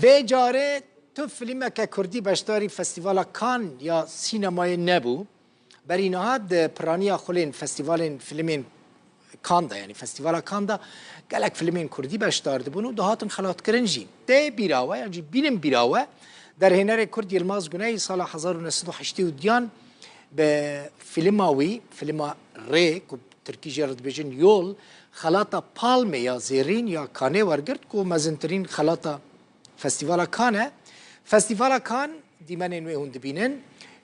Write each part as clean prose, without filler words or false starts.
و جاره تو فیلم که کردی بشداری فستیوال کان یا سینمای نبو بر اینها ده پرانیا خلین فستیوال فیلمین کان ده یعنی فستیوال کان ده گلک فیلمین کردی بشدار دبونو دهاتن خلات کرنجی ده بیراوه یعنی بینم بیراوه در هنر کرد یلماز گناهی سال 1980 به فیلماوی فیلم ریک و ترکی جرد بجن یول خلاطه پالمه یا زیرین یا کانه ورگرد که مزنترین خلاطه فستیوال کانه فستیوال کان دیمن نوی هند بینن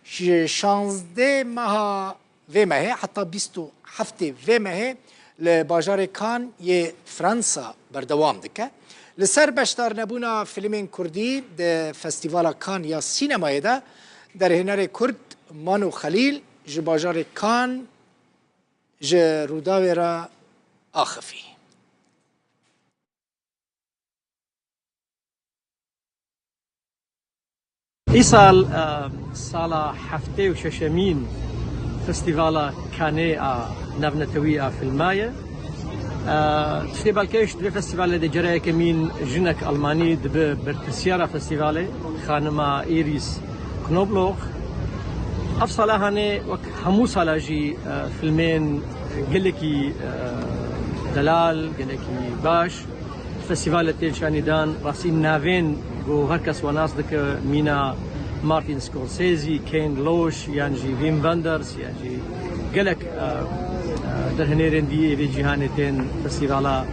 16 ماه و ماه حتی 27 و ماه لباجار کان یه فرانسا بردوام دکه لسر بشتار نبونا فیلمین کردی ده فستیوال کان یا سینمای ده در هنر کرد مانو خلیل جباجار کان جروداوی را آخفی ای سال هفته و ششمین فستیوال کانه نونتوی فیلمایه تشتی بالکش دو فستیوال دیگره کمین جنک آلمانی دب برتسیارا فستیواله خانم ایریس کنوبلوخ افصله هنه وک همو سالاجی فیلمین گلکی دلال گلکی باش فستیوال تلشانیدان راسی ناوین گو هر کس وناس دک مینا مارتین سکورسیزی کین لوش یعنی ویم وندرز یعنی گلک در هنرین دی وی جهانتین فستیوالا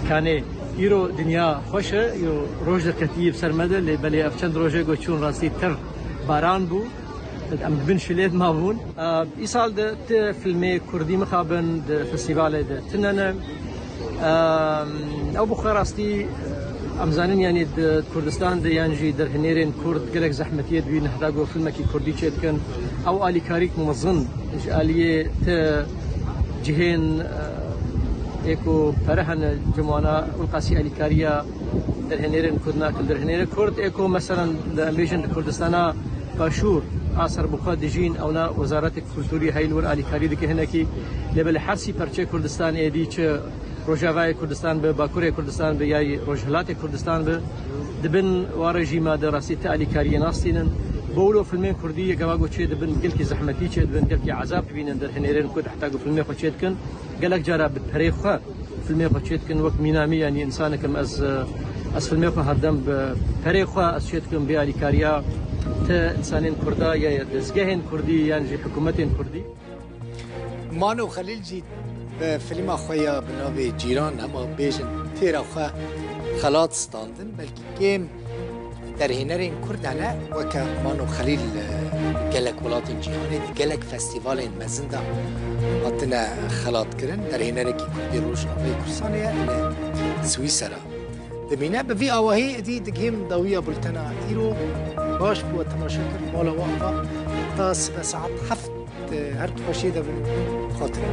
کانه ایرو دنیا خوشه یو روز در کتیب سرمده لبلی افچند روزه گوچون راستی تر باران بو ام بن شلید ما بون ای سال ده فیلم کردی مخابن ده فستیوال ده تننه او بخیر راستی امزانین یعنی ده کردستان ده یعنی در هنرین کرد گلک زحمتیت بین هدا گو فیلم کی کردی چید کن او آلی کاریک ممزن آلیه ته جهین ایکو پرهن جمعنا القاسی آلی کاریا در هنرین کردنا کل در هنرین کرد ایکو مثلا در امریکن کردستانا باشور آثار بخاد دجین اونا وزارت کلتوری هایلور آلی کاری دکه هنکی لبل حرسی پرچه کردستان ایدی چه روجاوای کردستان به باکوری کردستان به یای روجهلات کردستان به دبن وارجیما دراستی آلی کاری ناستینن بولو فیلمین کردی جوابو چه دبن گلکی زحمتی چه دبن گلکی عذاب بینن در هنرین کد حتی گو فیلم خود کن گلک جارا بپری خو فیلم خود کن وقت مینامی یعنی انسان کم از فیلم خو هردم بپری خو از چه کن به آلی کاریا ته انسانین کردا یا دزگهین کردی یعنی حکومتین کردی مانو خلیل جی به فیلم خویا بناوی جیران اما بیشن تیرا خو خلاط ستاندن بلکه کم در هنرین کردانه وکه مانو خلیل گلک ولات جهانی گلک فستیوال مزنده هاتنا خلاط کرن در هنر کی کردی روش نوی کرسانه سویسرا دمینه به وی آواهی دی دگیم داویا بلتنا ایرو باش بو تماشا کرد مالا واقعا تا ساعت 7 هر تفاشی ده خاطره